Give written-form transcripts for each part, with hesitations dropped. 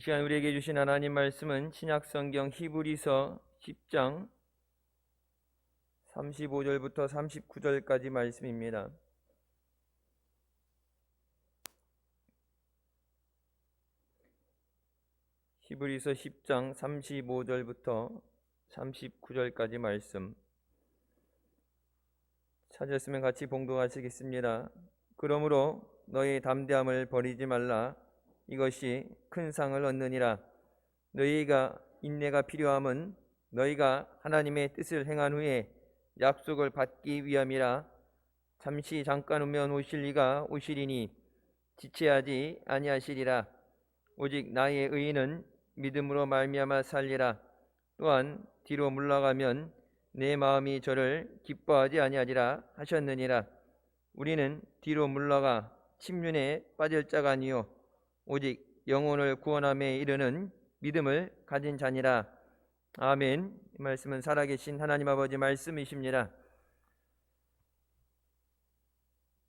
시간 우리에게 주신 하나님 말씀은 신약성경 히브리서 10장 35절부터 39절까지 말씀입니다. 히브리서 10장 35절부터 39절까지 말씀 찾았으면 같이 봉독하시겠습니다. 그러므로 너희 담대함을 버리지 말라. 이것이 큰 상을 얻느니라. 너희가 인내가 필요함은 너희가 하나님의 뜻을 행한 후에 약속을 받기 위함이라. 잠시 잠깐 후면 오실 이가 오시리니 지체하지 아니하시리라. 오직 나의 의인은 믿음으로 말미암아 살리라. 또한 뒤로 물러가면 내 마음이 저를 기뻐하지 아니하리라 하셨느니라. 우리는 뒤로 물러가 침륜에 빠질 자가 아니요 오직 영혼을 구원함에 이르는 믿음을 가진 자니라. 아멘. 이 말씀은 살아계신 하나님 아버지 말씀이십니다.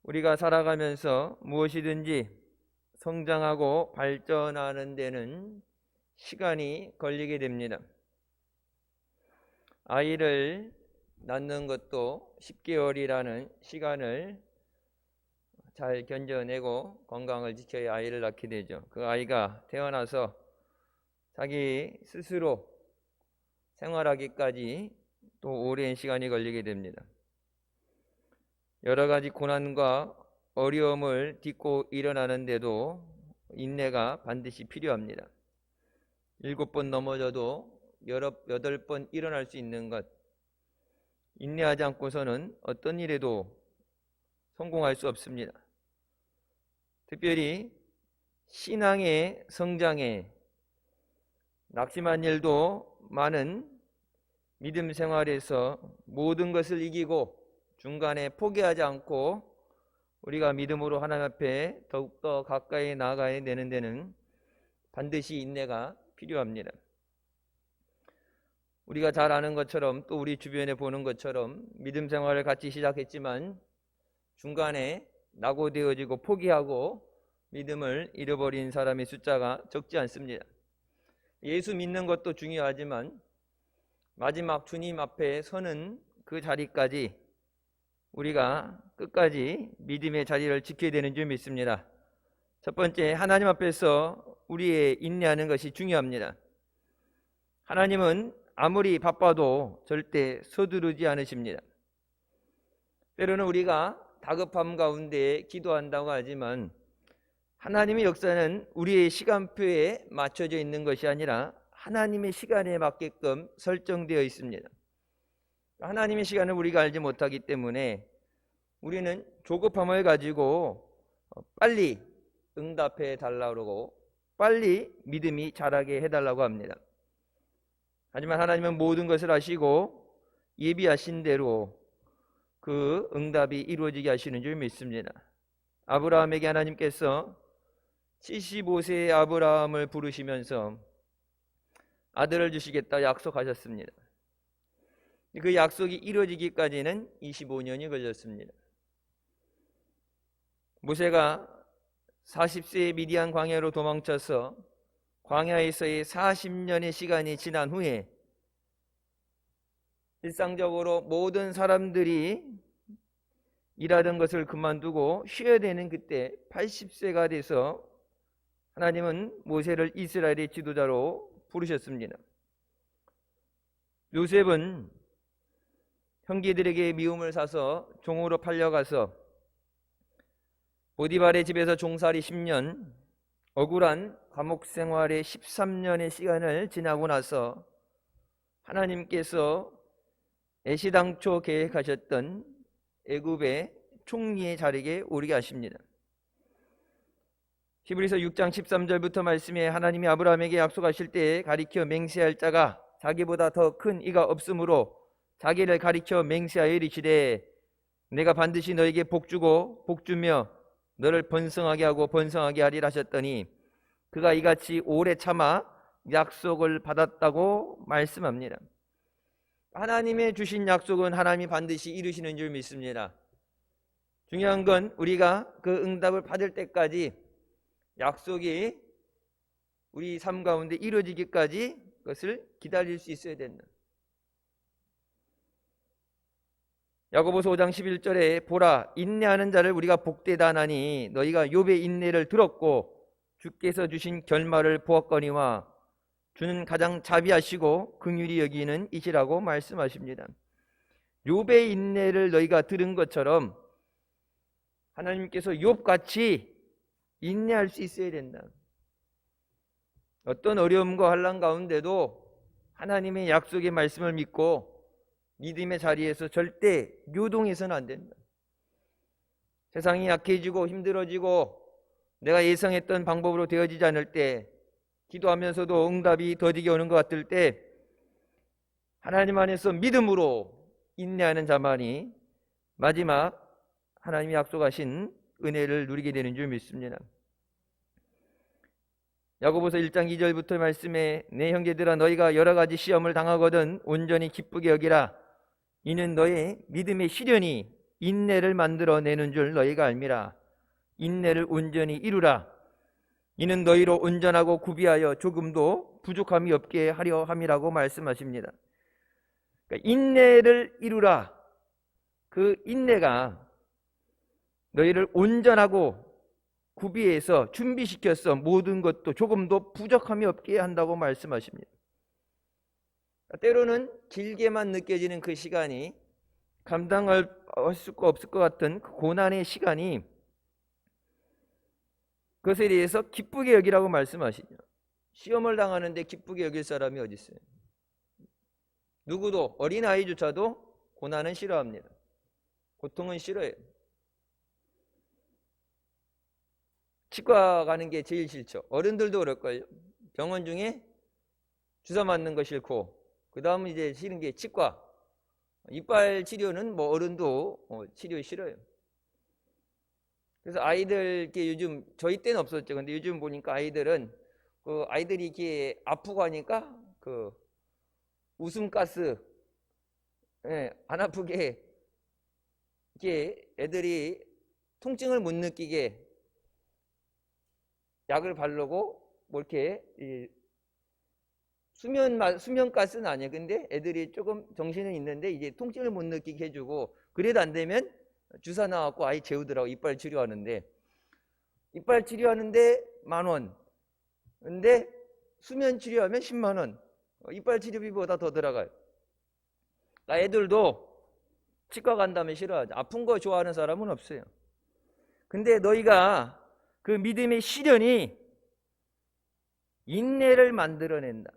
우리가 살아가면서 무엇이든지 성장하고 발전하는 데는 시간이 걸리게 됩니다. 아이를 낳는 것도 10개월이라는 시간을 잘 견뎌내고 건강을 지켜야 아이를 낳게 되죠. 그 아이가 태어나서 자기 스스로 생활하기까지 또 오랜 시간이 걸리게 됩니다. 여러 가지 고난과 어려움을 딛고 일어나는데도 인내가 반드시 필요합니다. 7번 넘어져도 8번 일어날 수 있는 것, 인내하지 않고서는 어떤 일에도 성공할 수 없습니다. 특별히 신앙의 성장에 낙심한 일도 많은 믿음 생활에서 모든 것을 이기고 중간에 포기하지 않고 우리가 믿음으로 하나님 앞에 더욱더 가까이 나아가야 되는 데는 반드시 인내가 필요합니다. 우리가 잘 아는 것처럼 또 우리 주변에 보는 것처럼 믿음 생활을 같이 시작했지만 중간에 낙오되어지고 포기하고 믿음을 잃어버린 사람의 숫자가 적지 않습니다. 예수 믿는 것도 중요하지만 마지막 주님 앞에 서는 그 자리까지 우리가 끝까지 믿음의 자리를 지켜야 되는 줄 믿습니다. 첫 번째, 하나님 앞에서 우리의 인내하는 것이 중요합니다. 하나님은 아무리 바빠도 절대 서두르지 않으십니다. 때로는 우리가 다급함 가운데 기도한다고 하지만 하나님의 역사는 우리의 시간표에 맞춰져 있는 것이 아니라 하나님의 시간에 맞게끔 설정되어 있습니다. 하나님의 시간을 우리가 알지 못하기 때문에 우리는 조급함을 가지고 빨리 응답해 달라고 그러고 빨리 믿음이 자라게 해달라고 합니다. 하지만 하나님은 모든 것을 아시고 예비하신 대로 그 응답이 이루어지게 하시는 줄 믿습니다. 아브라함에게 하나님께서 75세의 아브라함을 부르시면서 아들을 주시겠다 약속하셨습니다. 그 약속이 이루어지기까지는 25년이 걸렸습니다. 모세가 40세의 미디안 광야로 도망쳐서 광야에서의 40년의 시간이 지난 후에 일상적으로 모든 사람들이 일하던 것을 그만두고 쉬어야 되는 그때 80세가 돼서 하나님은 모세를 이스라엘의 지도자로 부르셨습니다. 요셉은 형제들에게 미움을 사서 종으로 팔려가서 보디발의 집에서 종살이 10년, 억울한 감옥 생활의 13년의 시간을 지나고 나서 하나님께서 애시당초 계획하셨던 애굽의 총리의 자리에 오르게 하십니다. 히브리서 6장 13절부터 말씀에 하나님이 아브라함에게 약속하실 때에 가리켜 맹세할 자가 자기보다 더 큰 이가 없으므로 자기를 가리켜 맹세하여 이르시되 내가 반드시 너에게 복주고 복주며 너를 번성하게 하고 번성하게 하리라 하셨더니 그가 이같이 오래 참아 약속을 받았다고 말씀합니다. 하나님의 주신 약속은 하나님이 반드시 이루시는 줄 믿습니다. 중요한 건 우리가 그 응답을 받을 때까지 약속이 우리 삶 가운데 이루어지기까지 그것을 기다릴 수 있어야 된다. 야고보서 5장 11절에 보라 인내하는 자를 우리가 복되다 하나니 너희가 욥의 인내를 들었고 주께서 주신 결말을 보았거니와 주는 가장 자비하시고 긍휼히 여기는 이시라고 말씀하십니다. 욥의 인내를 너희가 들은 것처럼 하나님께서 욥같이 인내할 수 있어야 된다. 어떤 어려움과 환난 가운데도 하나님의 약속의 말씀을 믿고 믿음의 자리에서 절대 요동해서는 안 된다. 세상이 약해지고 힘들어지고 내가 예상했던 방법으로 되어지지 않을 때, 기도하면서도 응답이 더디게 오는 것 같을 때 하나님 안에서 믿음으로 인내하는 자만이 마지막 하나님이 약속하신 은혜를 누리게 되는 줄 믿습니다. 야고보서 1장 2절부터 말씀에 내 형제들아 너희가 여러 가지 시험을 당하거든 온전히 기쁘게 여기라. 이는 너의 믿음의 시련이 인내를 만들어내는 줄 너희가 알미라. 인내를 온전히 이루라. 이는 너희로 온전하고 구비하여 조금도 부족함이 없게 하려 함이라고 말씀하십니다. 그러니까 인내를 이루라. 그 인내가 너희를 온전하고 구비해서 준비시켜서 모든 것도 조금도 부족함이 없게 한다고 말씀하십니다. 때로는 길게만 느껴지는 그 시간이 감당할 수가 없을 것 같은 그 고난의 시간이 그것에 대해서 기쁘게 여기라고 말씀하시죠. 시험을 당하는데 기쁘게 여길 사람이 어디 있어요? 누구도, 어린아이조차도 고난은 싫어합니다. 고통은 싫어해요. 치과 가는 게 제일 싫죠. 어른들도 그럴걸요. 병원 중에 주사 맞는 거 싫고, 그 다음은 이제 싫은 게 치과. 이빨 치료는 뭐 어른도 치료 싫어요. 그래서 아이들께 요즘, 저희 때는 없었죠. 근데 요즘 보니까 아이들은 그 아이들이 이렇게 아프고 하니까 그 웃음가스, 안 아프게 이렇게 애들이 통증을 못 느끼게 약을 바르고 뭐 이렇게 수면가스는 아니에요. 근데 애들이 조금 정신은 있는데 이제 통증을 못 느끼게 해주고, 그래도 안 되면 주사 나왔고 아이 재우더라고. 이빨 치료하는데 10,000원. 근데 수면 치료하면 100,000원. 이빨 치료비보다 더 들어가요. 그러니까 애들도 치과 간다면 싫어하죠. 아픈 거 좋아하는 사람은 없어요. 근데 너희가 그 믿음의 시련이 인내를 만들어낸다.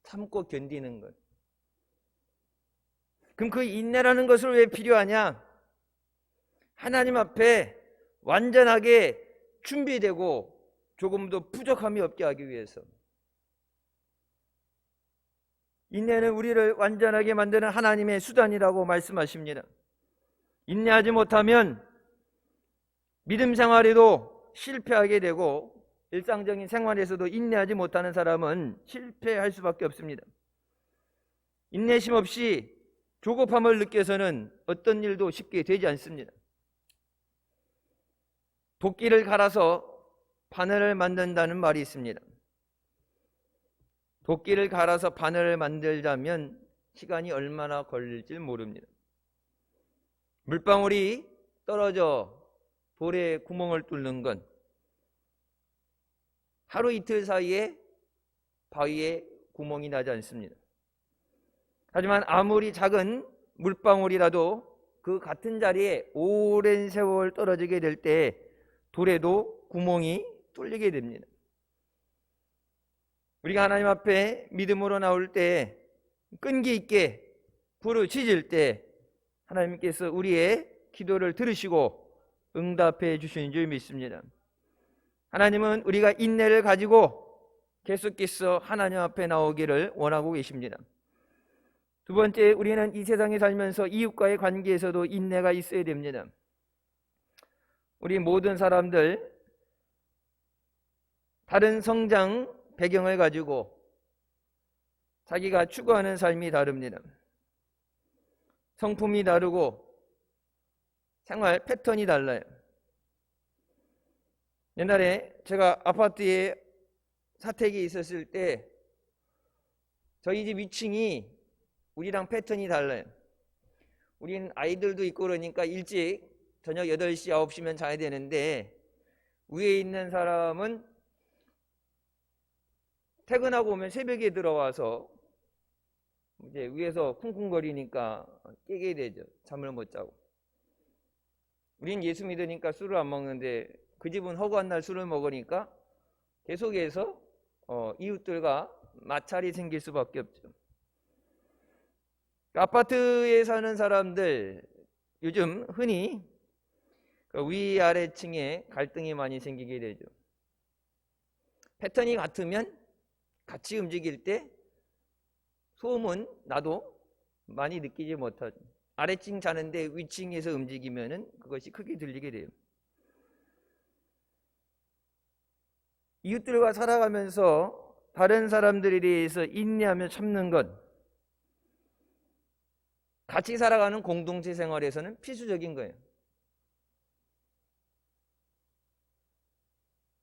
참고 견디는 것. 그럼 그 인내라는 것을 왜 필요하냐? 하나님 앞에 완전하게 준비되고 조금도 부족함이 없게 하기 위해서. 인내는 우리를 완전하게 만드는 하나님의 수단이라고 말씀하십니다. 인내하지 못하면 믿음 생활에도 실패하게 되고 일상적인 생활에서도 인내하지 못하는 사람은 실패할 수밖에 없습니다. 인내심 없이 조급함을 느껴서는 어떤 일도 쉽게 되지 않습니다. 도끼를 갈아서 바늘을 만든다는 말이 있습니다. 도끼를 갈아서 바늘을 만들자면 시간이 얼마나 걸릴지 모릅니다. 물방울이 떨어져 돌에 구멍을 뚫는 건 하루 이틀 사이에 바위에 구멍이 나지 않습니다. 하지만 아무리 작은 물방울이라도 그 같은 자리에 오랜 세월 떨어지게 될 때 돌에도 구멍이 뚫리게 됩니다. 우리가 하나님 앞에 믿음으로 나올 때, 끈기 있게 부르짖을 때 하나님께서 우리의 기도를 들으시고 응답해 주시는 줄 믿습니다. 하나님은 우리가 인내를 가지고 계속해서 하나님 앞에 나오기를 원하고 계십니다. 두 번째, 우리는 이 세상에 살면서 이웃과의 관계에서도 인내가 있어야 됩니다. 우리 모든 사람들 다른 성장 배경을 가지고 자기가 추구하는 삶이 다릅니다. 성품이 다르고 생활 패턴이 달라요. 옛날에 제가 아파트에 사택에 있었을 때 저희 집 위층이 우리랑 패턴이 달라요. 우린 아이들도 있고 그러니까 일찍 저녁 8시, 9시면 자야 되는데 위에 있는 사람은 퇴근하고 오면 새벽에 들어와서 이제 위에서 쿵쿵거리니까 깨게 되죠. 잠을 못 자고. 우린 예수 믿으니까 술을 안 먹는데 그 집은 허구한 날 술을 먹으니까 계속해서 이웃들과 마찰이 생길 수밖에 없죠. 아파트에 사는 사람들 요즘 흔히 위아래층에 갈등이 많이 생기게 되죠. 패턴이 같으면 같이 움직일 때 소음은 나도 많이 느끼지 못하죠. 아래층 자는데 위층에서 움직이면은 그것이 크게 들리게 돼요. 이웃들과 살아가면서 다른 사람들에 대해서 인내하며 참는 것, 같이 살아가는 공동체 생활에서는 필수적인 거예요.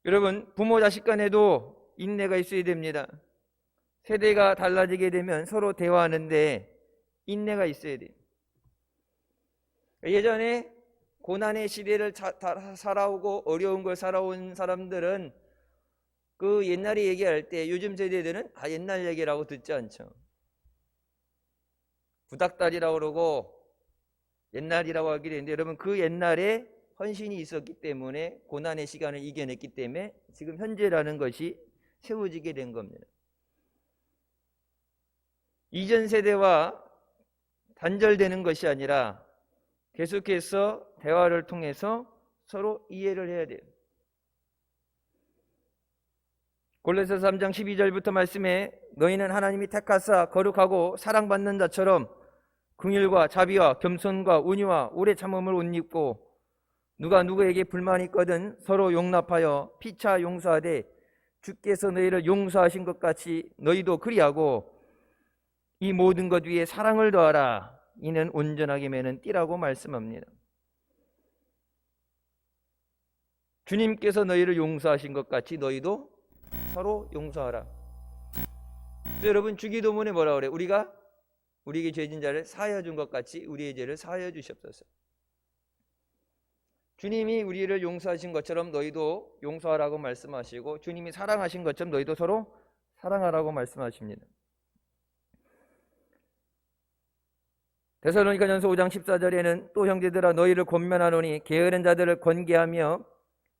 여러분, 부모 자식 간에도 인내가 있어야 됩니다. 세대가 달라지게 되면 서로 대화하는데 인내가 있어야 돼요. 예전에 고난의 시대를 살아오고 어려운 걸 살아온 사람들은 그 옛날에 얘기할 때 요즘 세대들은 옛날 얘기라고 듣지 않죠. 구닥다리라고 그러고 옛날이라고 하게 되는데 여러분 그 옛날에 헌신이 있었기 때문에 고난의 시간을 이겨냈기 때문에 지금 현재라는 것이 세워지게 된 겁니다. 이전 세대와 단절되는 것이 아니라 계속해서 대화를 통해서 서로 이해를 해야 돼요. 골로새서 3장 12절부터 말씀에 너희는 하나님이 택하사 거룩하고 사랑받는 자처럼 긍휼과 자비와 겸손과 온유와 오래 참음을 옷 입고 누가 누구에게 불만이 있거든 서로 용납하여 피차 용서하되 주께서 너희를 용서하신 것 같이 너희도 그리하고 이 모든 것 위에 사랑을 더하라. 이는 온전하게 매는 띠라고 말씀합니다. 주님께서 너희를 용서하신 것 같이 너희도 서로 용서하라. 여러분 주기도문에 뭐라 그래요? 우리가 우리에게 죄진 자를 사하여 준 것 같이 우리의 죄를 사하여 주시옵소서. 주님이 우리를 용서하신 것처럼 너희도 용서하라고 말씀하시고 주님이 사랑하신 것처럼 너희도 서로 사랑하라고 말씀하십니다. 데살로니가전서 5장 14절에는 또 형제들아 너희를 권면하노니 게으른 자들을 권계하며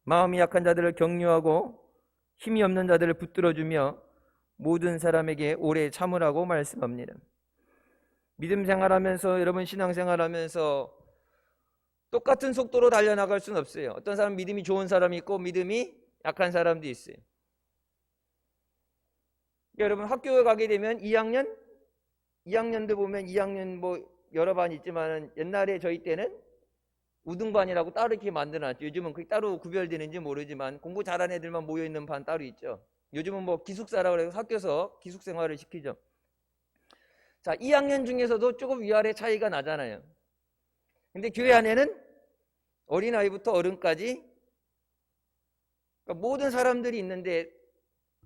마음이 약한 자들을 격려하고 힘이 없는 자들을 붙들어주며 모든 사람에게 오래 참으라고 말씀합니다. 믿음 생활하면서 여러분 신앙생활하면서 똑같은 속도로 달려나갈 수는 없어요. 어떤 사람 믿음이 좋은 사람이 있고 믿음이 약한 사람도 있어요. 여러분 학교에 가게 되면 2학년도 보면 2학년 뭐 여러 반 있지만 옛날에 저희 때는 우등반이라고 따로 이렇게 만들어놨죠. 요즘은 그게 따로 구별되는지 모르지만 공부 잘하는 애들만 모여있는 반 따로 있죠. 요즘은 뭐 기숙사라고 해서 학교에서 기숙생활을 시키죠. 자, 2학년 중에서도 조금 위아래 차이가 나잖아요. 근데 교회 안에는 어린아이부터 어른까지 그러니까 모든 사람들이 있는데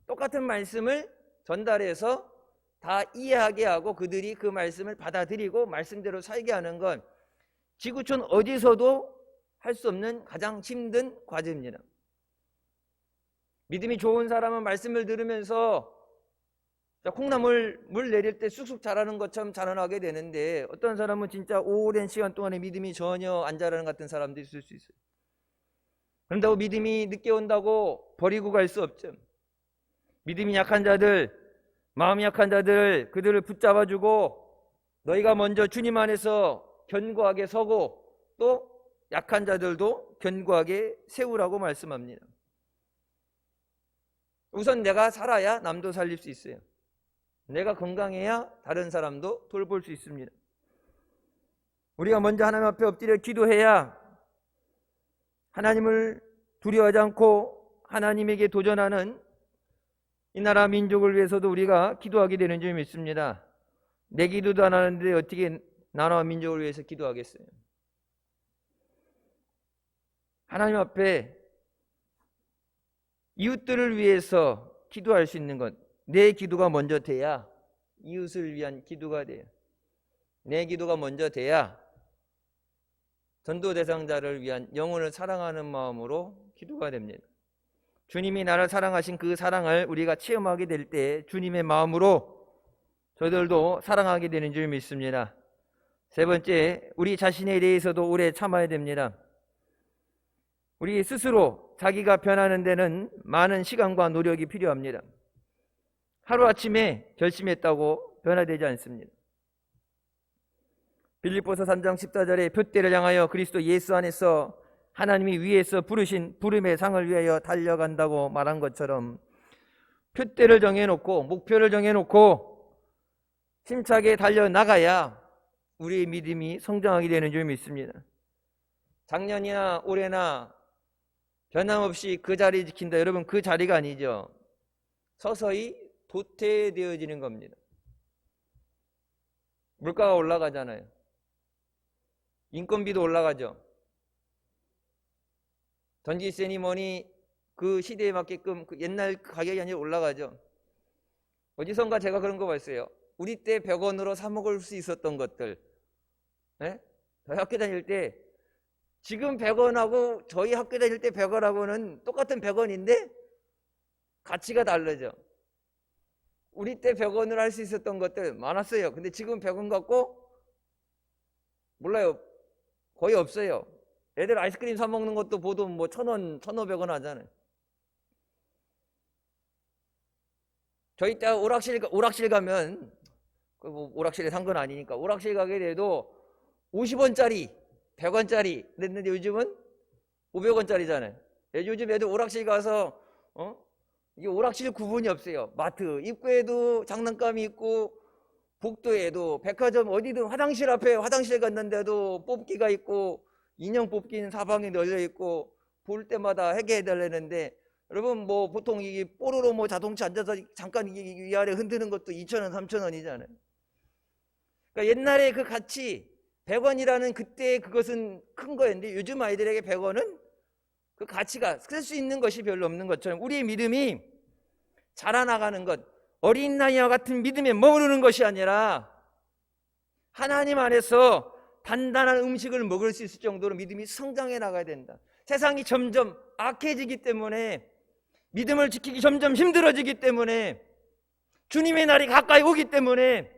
똑같은 말씀을 전달해서 다 이해하게 하고 그들이 그 말씀을 받아들이고 말씀대로 살게 하는 건 지구촌 어디서도 할 수 없는 가장 힘든 과제입니다. 믿음이 좋은 사람은 말씀을 들으면서 콩나물 물 내릴 때 쑥쑥 자라는 것처럼 자라나게 되는데 어떤 사람은 진짜 오랜 시간 동안에 믿음이 전혀 안 자라는 같은 사람도 있을 수 있어요. 그런다고 믿음이 늦게 온다고 버리고 갈 수 없죠. 믿음이 약한 자들, 마음이 약한 자들 그들을 붙잡아주고 너희가 먼저 주님 안에서 견고하게 서고 또 약한 자들도 견고하게 세우라고 말씀합니다. 우선 내가 살아야 남도 살릴 수 있어요. 내가 건강해야 다른 사람도 돌볼 수 있습니다. 우리가 먼저 하나님 앞에 엎드려 기도해야 하나님을 두려워하지 않고 하나님에게 도전하는 이 나라 민족을 위해서도 우리가 기도하게 되는 줄 믿습니다. 내 기도도 안 하는데 어떻게 나라와 민족을 위해서 기도하겠어요? 하나님 앞에 이웃들을 위해서 기도할 수 있는 것, 내 기도가 먼저 돼야 이웃을 위한 기도가 돼요. 내 기도가 먼저 돼야 전도 대상자를 위한 영혼을 사랑하는 마음으로 기도가 됩니다. 주님이 나를 사랑하신 그 사랑을 우리가 체험하게 될 때 주님의 마음으로 저들도 사랑하게 되는 줄 믿습니다. 세 번째, 우리 자신에 대해서도 오래 참아야 됩니다. 우리 스스로 자기가 변하는 데는 많은 시간과 노력이 필요합니다. 하루아침에 결심했다고 변화되지 않습니다. 빌립보서 3장 14절에 표대를 향하여 그리스도 예수 안에서 하나님이 위에서 부르신 부름의 상을 위하여 달려간다고 말한 것처럼 표대를 정해놓고 목표를 정해놓고 힘차게 달려나가야 우리의 믿음이 성장하게 되는 줄 믿습니다. 작년이나 올해나 변함없이 그 자리 지킨다. 여러분, 그 자리가 아니죠. 서서히 도태되어지는 겁니다. 물가가 올라가잖아요. 인건비도 올라가죠. 전기세니 뭐니 그 시대에 맞게끔 그 옛날 가격이 아니라 올라가죠. 어디선가 제가 그런 거 봤어요. 우리 때 100원으로 사 먹을 수 있었던 것들, 네? 저희 학교 다닐 때 지금 100원하고 저희 학교 다닐 때 100원하고는 똑같은 100원인데 가치가 다르죠. 우리 때 100원으로 할 수 있었던 것들 많았어요. 근데 지금 100원 갖고 몰라요. 거의 없어요. 애들 아이스크림 사 먹는 것도 보통 뭐 1,000원, 1,500원 하잖아요. 저희 때 오락실 가면 뭐 오락실에 산 건 아니니까 오락실 가게 돼도 50원짜리, 100원짜리 그랬는데 요즘은 500원짜리잖아요. 요즘 애들 오락실 가서 이게 오락실 구분이 없어요. 마트 입구에도 장난감이 있고 복도에도 백화점 어디든 화장실 앞에 화장실 갔는데도 뽑기가 있고 인형 뽑기는 사방에 널려 있고 볼 때마다 해결해달라는데 여러분 뭐 보통 이게 뽀로로 뭐 자동차 앉아서 잠깐 위아래 흔드는 것도 2,000원, 3,000원이잖아요. 그러니까 옛날에 그 가치 100원이라는 그때 그것은 큰 거였는데 요즘 아이들에게 100원은 그 가치가 쓸 수 있는 것이 별로 없는 것처럼 우리의 믿음이 자라나가는 것, 어린 나이와 같은 믿음에 머무르는 것이 아니라 하나님 안에서 단단한 음식을 먹을 수 있을 정도로 믿음이 성장해 나가야 된다. 세상이 점점 악해지기 때문에 믿음을 지키기 점점 힘들어지기 때문에 주님의 날이 가까이 오기 때문에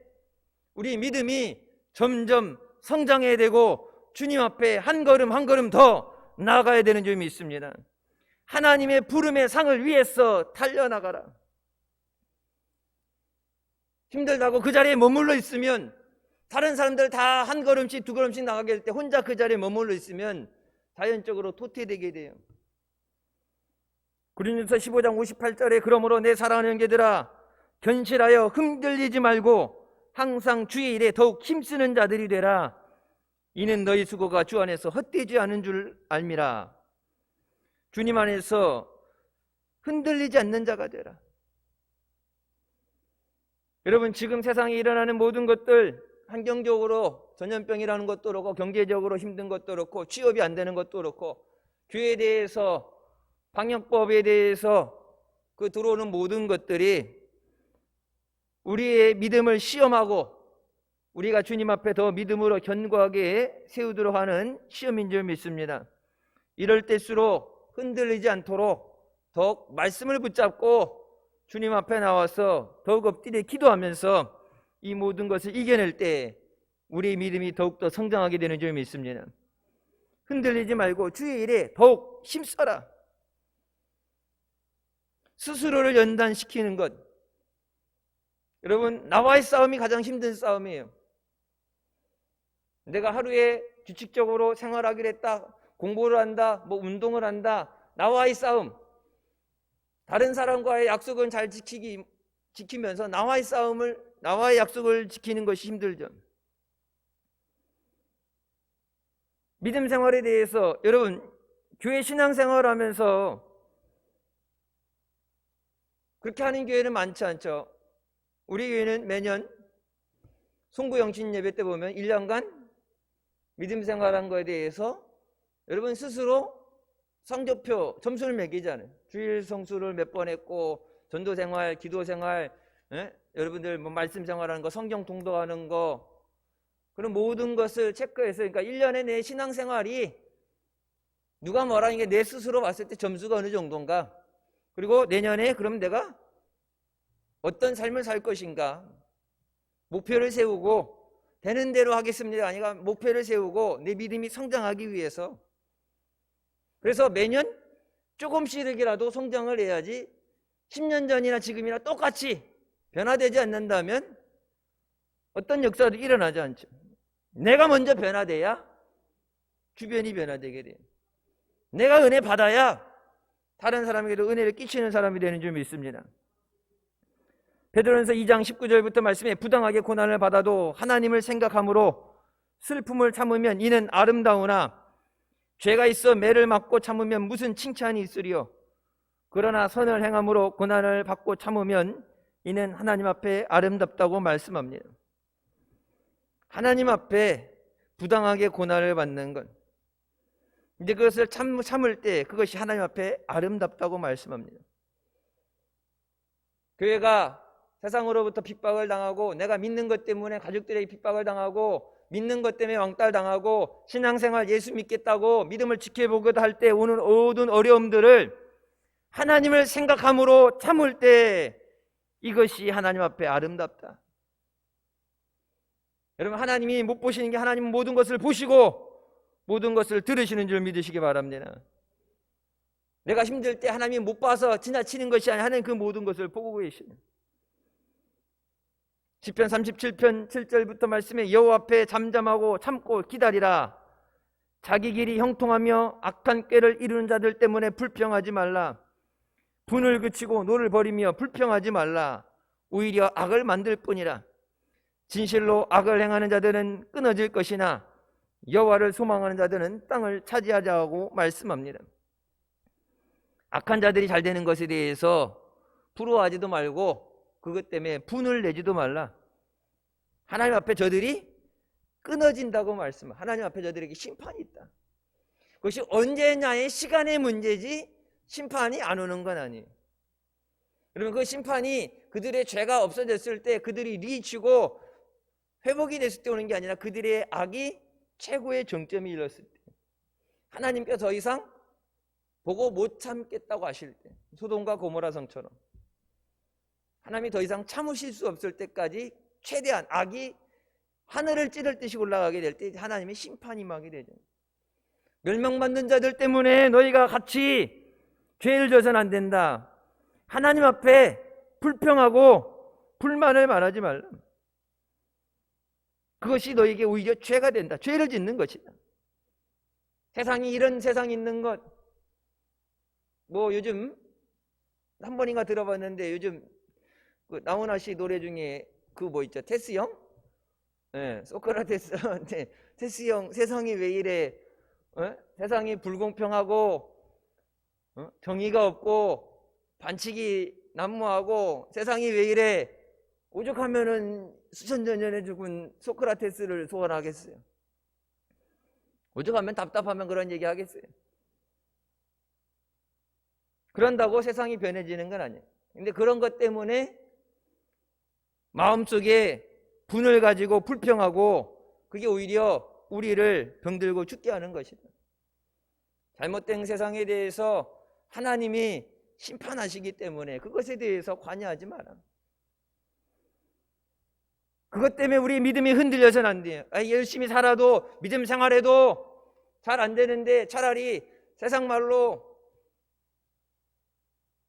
우리 믿음이 점점 성장해야 되고 주님 앞에 한 걸음 한 걸음 더 나아가야 되는 줄 믿습니다. 하나님의 부름의 상을 위해서 달려나가라. 힘들다고 그 자리에 머물러 있으면 다른 사람들 다 한 걸음씩 두 걸음씩 나가게 될 때 혼자 그 자리에 머물러 있으면 자연적으로 도태되게 돼요. 고린도서 15장 58절에 그러므로 내 사랑하는 형제들아 견실하여 흔들리지 말고 항상 주의 일에 더욱 힘쓰는 자들이 되라. 이는 너희 수고가 주 안에서 헛되지 않은 줄 알미라. 주님 안에서 흔들리지 않는 자가 되라. 여러분 지금 세상에 일어나는 모든 것들 환경적으로 전염병이라는 것도 그렇고 경제적으로 힘든 것도 그렇고 취업이 안 되는 것도 그렇고 교회에 대해서 방역법에 대해서 그 들어오는 모든 것들이 우리의 믿음을 시험하고 우리가 주님 앞에 더 믿음으로 견고하게 세우도록 하는 시험인 줄 믿습니다. 이럴 때일수록 흔들리지 않도록 더욱 말씀을 붙잡고 주님 앞에 나와서 더욱 엎드려 기도하면서 이 모든 것을 이겨낼 때 우리의 믿음이 더욱더 성장하게 되는 줄 믿습니다. 흔들리지 말고 주의 일에 더욱 힘써라. 스스로를 연단시키는 것. 여러분 나와의 싸움이 가장 힘든 싸움이에요. 내가 하루에 규칙적으로 생활하기로 했다. 공부를 한다. 뭐 운동을 한다. 나와의 싸움. 다른 사람과의 약속은 잘 지키면서 나와의 약속을 지키는 것이 힘들죠. 믿음 생활에 대해서 여러분 교회 신앙생활 하면서 그렇게 하는 교회는 많지 않죠. 우리 교회는 매년 송구영신 예배 때 보면 1년간 믿음 생활한 거에 대해서 여러분 스스로 성적표 점수를 매기잖아요. 주일 성수를 몇 번 했고 전도 생활, 기도 생활, 여러분들 뭐 말씀 생활하는 거, 성경 통독하는 거, 그런 모든 것을 체크해서, 그러니까 1년에 내 신앙생활이 누가 뭐라 하는 게 내 스스로 봤을 때 점수가 어느 정도인가, 그리고 내년에 그럼 내가 어떤 삶을 살 것인가, 목표를 세우고 되는 대로 하겠습니다 아니가 목표를 세우고 내 믿음이 성장하기 위해서. 그래서 매년 조금씩이라도 성장을 해야지 10년 전이나 지금이나 똑같이 변화되지 않는다면 어떤 역사도 일어나지 않죠. 내가 먼저 변화돼야 주변이 변화되게 돼요. 내가 은혜 받아야 다른 사람에게도 은혜를 끼치는 사람이 되는 줄 믿습니다. 베드로전서 2장 19절부터 말씀에 부당하게 고난을 받아도 하나님을 생각함으로 슬픔을 참으면 이는 아름다우나 죄가 있어 매를 맞고 참으면 무슨 칭찬이 있으리요. 그러나 선을 행함으로 고난을 받고 참으면 이는 하나님 앞에 아름답다고 말씀합니다. 하나님 앞에 부당하게 고난을 받는 것, 이제 그것을 참을 때 그것이 하나님 앞에 아름답다고 말씀합니다. 교회가 세상으로부터 핍박을 당하고, 내가 믿는 것 때문에 가족들에게 핍박을 당하고, 믿는 것 때문에 왕따를 당하고, 신앙생활 예수 믿겠다고 믿음을 지켜보고자 할 때 오는 모든 어려움들을 하나님을 생각함으로 참을 때 이것이 하나님 앞에 아름답다. 여러분, 하나님이 못 보시는 게 하나님은 모든 것을 보시고 모든 것을 들으시는 줄 믿으시기 바랍니다. 내가 힘들 때 하나님이 못 봐서 지나치는 것이 아니라 하나님 그 모든 것을 보고 계시는. 시편 37편 7절부터 말씀에 여호와 앞에 잠잠하고 참고 기다리라. 자기 길이 형통하며 악한 꾀를 이루는 자들 때문에 불평하지 말라. 분을 그치고 노를 버리며 불평하지 말라. 오히려 악을 만들 뿐이라. 진실로 악을 행하는 자들은 끊어질 것이나 여호와를 소망하는 자들은 땅을 차지하자고 말씀합니다. 악한 자들이 잘 되는 것에 대해서 부러워하지도 말고 그것 때문에 분을 내지도 말라. 하나님 앞에 저들이 끊어진다고 말씀합니다. 하나님 앞에 저들에게 심판이 있다. 그것이 언제냐의 시간의 문제지 심판이 안 오는 건 아니에요. 그러면 그 심판이 그들의 죄가 없어졌을 때, 그들이 리치고 회복이 됐을 때 오는 게 아니라 그들의 악이 최고의 정점이 이뤘을 때, 하나님께서 더 이상 보고 못 참겠다고 하실 때, 소돔과 고모라 성처럼 하나님이 더 이상 참으실 수 없을 때까지 최대한 악이 하늘을 찌를 듯이 올라가게 될 때 하나님의 심판이 임하게 되죠. 멸망받는 자들 때문에 너희가 같이 죄를 져서는 안 된다. 하나님 앞에 불평하고 불만을 말하지 말라. 그것이 너에게 오히려 죄가 된다. 죄를 짓는 것이다. 세상이 이런 세상이 있는 것, 뭐 요즘 한 번인가 들어봤는데, 요즘 그 나훈아 씨 노래 중에 그 뭐 있죠, 테스 형? 네, 소크라테스한테 테스 형 세상이 왜 이래? 세상이 불공평하고 정의가 없고 반칙이 난무하고 세상이 왜 이래? 오죽하면은 수천 년 전에 죽은 소크라테스를 소원하겠어요? 오죽하면 답답하면 그런 얘기 하겠어요? 그런다고 세상이 변해지는 건 아니에요. 근데 그런 것 때문에 마음속에 분을 가지고 불평하고, 그게 오히려 우리를 병들고 죽게 하는 것이다. 잘못된 세상에 대해서 하나님이 심판하시기 때문에 그것에 대해서 관여하지 마라. 그것 때문에 우리 믿음이 흔들려서는 안 돼요. 열심히 살아도, 믿음 생활해도 잘 안 되는데 차라리 세상 말로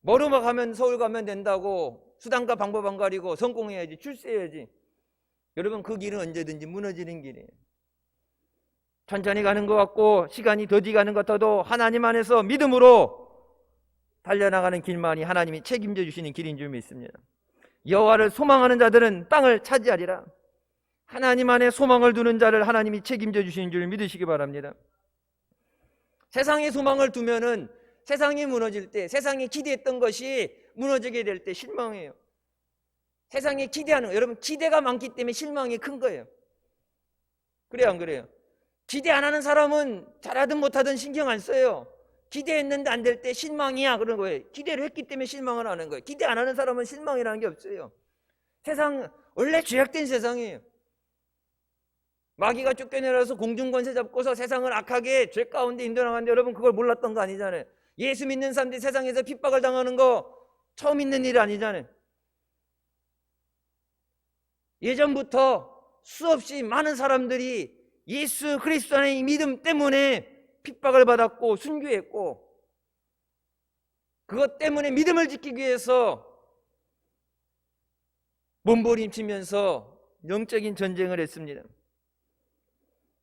뭐로만 가면 서울 가면 된다고 수단과 방법 안 가리고 성공해야지, 출세해야지. 여러분, 그 길은 언제든지 무너지는 길이에요. 천천히 가는 것 같고 시간이 더디 가는 것 같아도 하나님 안에서 믿음으로 달려나가는 길만이 하나님이 책임져 주시는 길인 줄 믿습니다. 여호와를 소망하는 자들은 땅을 차지하리라. 하나님 안에 소망을 두는 자를 하나님이 책임져 주시는 줄 믿으시기 바랍니다. 세상에 소망을 두면은 세상이 무너질 때, 세상이 기대했던 것이 무너지게 될 때 실망해요. 세상에 기대하는 거, 여러분, 기대가 많기 때문에 실망이 큰 거예요. 그래요, 안 그래요? 기대 안 하는 사람은 잘하든 못하든 신경 안 써요. 기대했는데 안 될 때 실망이야 그런 거예요. 기대를 했기 때문에 실망을 하는 거예요. 기대 안 하는 사람은 실망이라는 게 없어요. 세상 원래 죄악된 세상이에요. 마귀가 쫓겨내려서 공중권세 잡고서 세상을 악하게 죄 가운데 인도나가는데 여러분 그걸 몰랐던 거 아니잖아요. 예수 믿는 사람들이 세상에서 핍박을 당하는 거 처음 있는 일 아니잖아요. 예전부터 수없이 많은 사람들이 예수 그리스도 안의 믿음 때문에 핍박을 받았고 순교했고, 그것 때문에 믿음을 지키기 위해서 몸부림치면서 영적인 전쟁을 했습니다.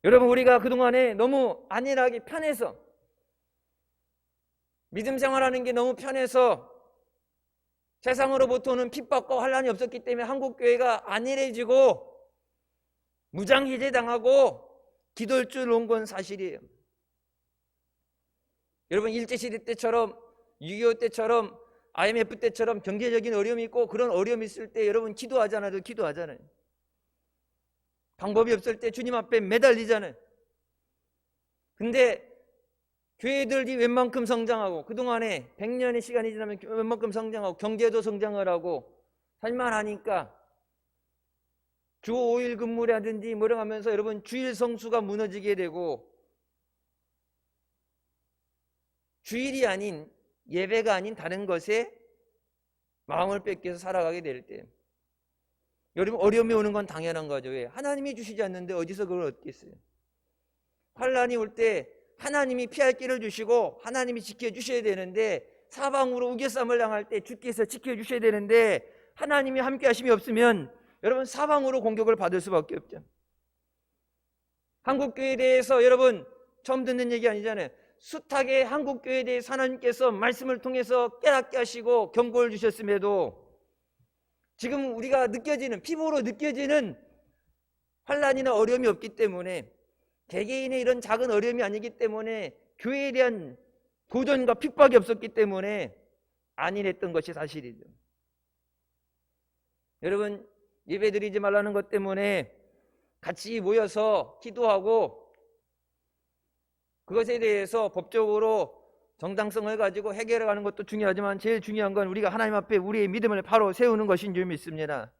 여러분, 우리가 그동안에 너무 안일하게 편해서, 믿음 생활하는 게 너무 편해서 세상으로부터 오는 핍박과 환난이 없었기 때문에 한국교회가 안일해지고 무장해제당하고 기돌줄 온 건 사실이에요. 여러분, 일제시대 때처럼 6.25 때처럼 IMF 때처럼 경제적인 어려움이 있고 그런 어려움이 있을 때 여러분 기도하잖아요. 기도하잖아요. 방법이 없을 때 주님 앞에 매달리잖아요. 근데 교회들이 웬만큼 성장하고, 그동안에 100년의 시간이 지나면 웬만큼 성장하고 경제도 성장을 하고 살만하니까 주 5일 근무라든지 뭐라 하면서 여러분 주일 성수가 무너지게 되고, 주일이 아닌, 예배가 아닌 다른 것에 마음을 뺏겨서 살아가게 될 때 여러분 어려움이 오는 건 당연한 거죠. 왜? 하나님이 주시지 않는데 어디서 그걸 얻겠어요? 환난이 올 때 하나님이 피할 길을 주시고 하나님이 지켜주셔야 되는데, 사방으로 우겨쌈을 당할 때 주께서 지켜주셔야 되는데 하나님이 함께 하심이 없으면 여러분 사방으로 공격을 받을 수밖에 없죠. 한국교회에 대해서 여러분 처음 듣는 얘기 아니잖아요. 숱하게 한국교회에 대해서 하나님께서 말씀을 통해서 깨닫게 하시고 경고를 주셨음에도 지금 우리가 느껴지는, 피부로 느껴지는 환난이나 어려움이 없기 때문에, 개개인의 이런 작은 어려움이 아니기 때문에, 교회에 대한 도전과 핍박이 없었기 때문에 안일했던 것이 사실이죠. 여러분, 예배드리지 말라는 것 때문에 같이 모여서 기도하고 그것에 대해서 법적으로 정당성을 가지고 해결해 가는 것도 중요하지만 제일 중요한 건 우리가 하나님 앞에 우리의 믿음을 바로 세우는 것인 줄 믿습니다.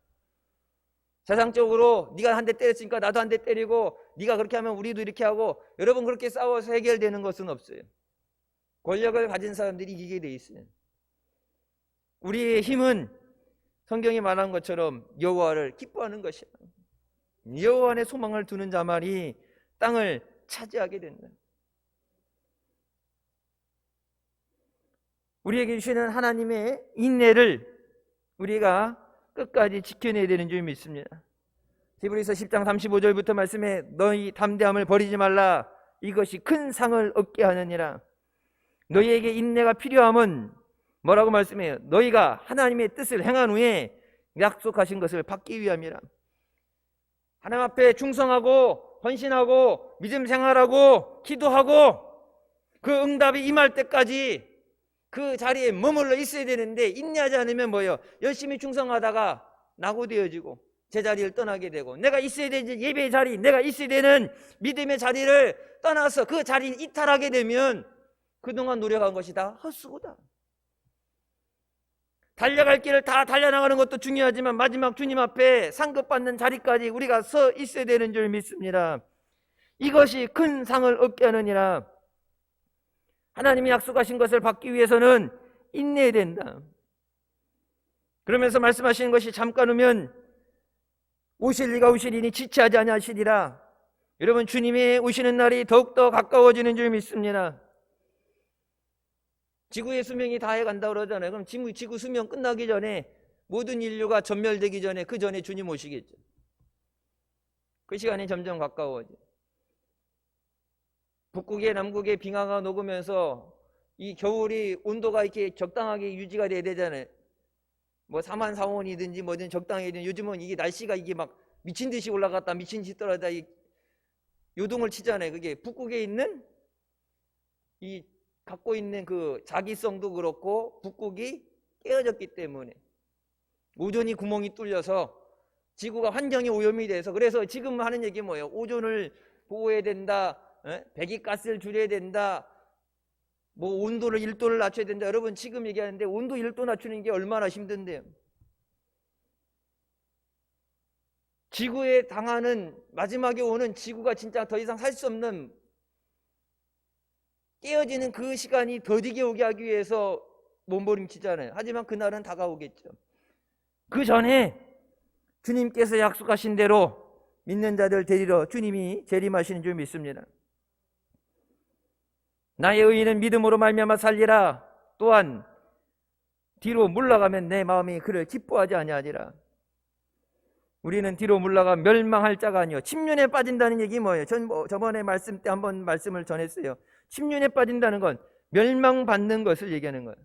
세상적으로 네가 한 대 때렸으니까 나도 한 대 때리고, 네가 그렇게 하면 우리도 이렇게 하고, 여러분 그렇게 싸워서 해결되는 것은 없어요. 권력을 가진 사람들이 이기게 돼 있어요. 우리의 힘은 성경이 말한 것처럼 여호와를 기뻐하는 것이야. 여호와 안에 소망을 두는 자만이 땅을 차지하게 된다. 우리에게 주시는 하나님의 인내를 우리가 끝까지 지켜내야 되는 줄 믿습니다. 히브리서 10장 35절부터 말씀에 너희 담대함을 버리지 말라, 이것이 큰 상을 얻게 하느니라. 너희에게 인내가 필요함은 뭐라고 말씀해요? 너희가 하나님의 뜻을 행한 후에 약속하신 것을 받기 위함이라. 하나님 앞에 충성하고 헌신하고 믿음 생활하고 기도하고 그 응답이 임할 때까지 그 자리에 머물러 있어야 되는데, 인내하지 않으면 뭐예요? 열심히 충성하다가 낙오되어지고 제자리를 떠나게 되고, 내가 있어야 되는 예배의 자리, 내가 있어야 되는 믿음의 자리를 떠나서 그 자리를 이탈하게 되면 그동안 노력한 것이 다 헛수고다. 달려갈 길을 다 달려나가는 것도 중요하지만 마지막 주님 앞에 상급받는 자리까지 우리가 서 있어야 되는 줄 믿습니다. 이것이 큰 상을 얻게 하느니라. 하나님이 약속하신 것을 받기 위해서는 인내해야 된다. 그러면서 말씀하시는 것이 잠깐 오면 오실 이가 오시리니 지체하지 아니하시리라. 여러분, 주님이 오시는 날이 더욱더 가까워지는 줄 믿습니다. 지구의 수명이 다 해간다 그러잖아요. 그럼 지구 수명 끝나기 전에, 모든 인류가 전멸되기 전에, 그 전에 주님 오시겠죠. 그 시간이 점점 가까워져. 북극에 남극에 빙하가 녹으면서 이 겨울이 온도가 이렇게 적당하게 유지가 돼야 되잖아요. 뭐 4만 4원이든지 뭐든 적당히든, 요즘은 이게 날씨가 이게 막 미친 듯이 올라갔다 미친 듯이 떨어졌다 요동을 치잖아요. 그게 북극에 있는 이 갖고 있는 그 자기성도 그렇고 북극이 깨어졌기 때문에 오존이 구멍이 뚫려서 지구가 환경이 오염이 돼서, 그래서 지금 하는 얘기 뭐예요? 오존을 보호해야 된다, 배기가스를 줄여야 된다, 뭐 온도를 1도를 낮춰야 된다. 여러분 지금 얘기하는데 온도 1도 낮추는 게 얼마나 힘든데요. 지구에 당하는 마지막에 오는 지구가 진짜 더 이상 살 수 없는 깨어지는 그 시간이 더디게 오게 하기 위해서 몸부림치잖아요. 하지만 그날은 다가오겠죠. 그 전에 주님께서 약속하신 대로 믿는 자들 데리러 주님이 재림하시는 줄 믿습니다. 나의 의인은 믿음으로 말미암아 살리라. 또한 뒤로 물러가면 내 마음이 그를 기뻐하지 아니하리라. 우리는 뒤로 물러가 멸망할 자가 아니요 침륜에 빠진다는 얘기 뭐예요? 저번에 말씀 때 한번 말씀을 전했어요. 침륜에 빠진다는 건 멸망받는 것을 얘기하는 거예요.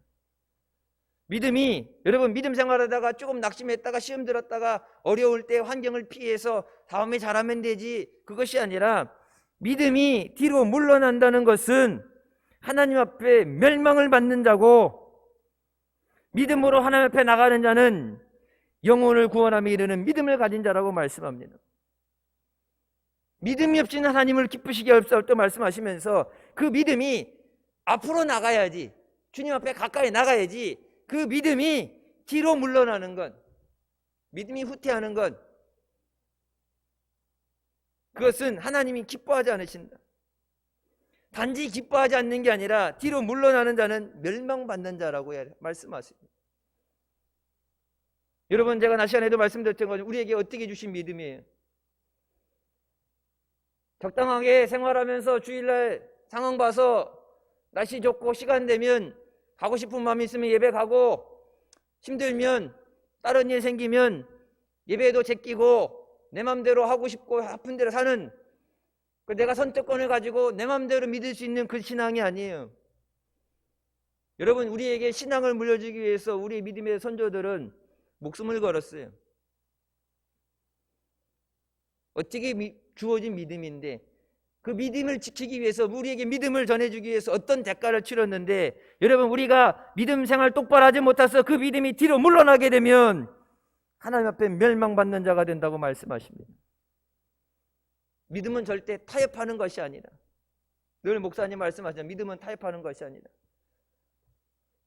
믿음이, 여러분 믿음 생활하다가 조금 낙심했다가 시험 들었다가 어려울 때 환경을 피해서 다음에 잘하면 되지, 그것이 아니라 믿음이 뒤로 물러난다는 것은 하나님 앞에 멸망을 받는 자고, 믿음으로 하나님 앞에 나가는 자는 영혼을 구원함에 이르는 믿음을 가진 자라고 말씀합니다. 믿음이 없이는 하나님을 기쁘시게 할 수 없다고 말씀하시면서 그 믿음이 앞으로 나가야지, 주님 앞에 가까이 나가야지, 그 믿음이 뒤로 물러나는 것, 믿음이 후퇴하는 것, 그것은 하나님이 기뻐하지 않으신다. 단지 기뻐하지 않는 게 아니라 뒤로 물러나는 자는 멸망받는 자라고 말씀하십니다. 여러분 제가 낮 시간에도 말씀드렸던 것은 우리에게 어떻게 주신 믿음이에요. 적당하게 생활하면서 주일날 상황 봐서 날씨 좋고 시간 되면 가고 싶은 마음이 있으면 예배 가고, 힘들면 다른 일 생기면 예배도 제끼고 내 맘대로 하고 싶고 아픈 대로 사는, 내가 선택권을 가지고 내 맘대로 믿을 수 있는 그 신앙이 아니에요. 여러분 우리에게 신앙을 물려주기 위해서 우리 믿음의 선조들은 목숨을 걸었어요. 어떻게 주어진 믿음인데 그 믿음을 지키기 위해서, 우리에게 믿음을 전해주기 위해서 어떤 대가를 치렀는데, 여러분 우리가 믿음 생활 똑바로 하지 못해서 그 믿음이 뒤로 물러나게 되면 하나님 앞에 멸망받는 자가 된다고 말씀하십니다. 믿음은 절대 타협하는 것이 아니라, 늘 목사님 말씀하시잖아요. 믿음은 타협하는 것이 아니라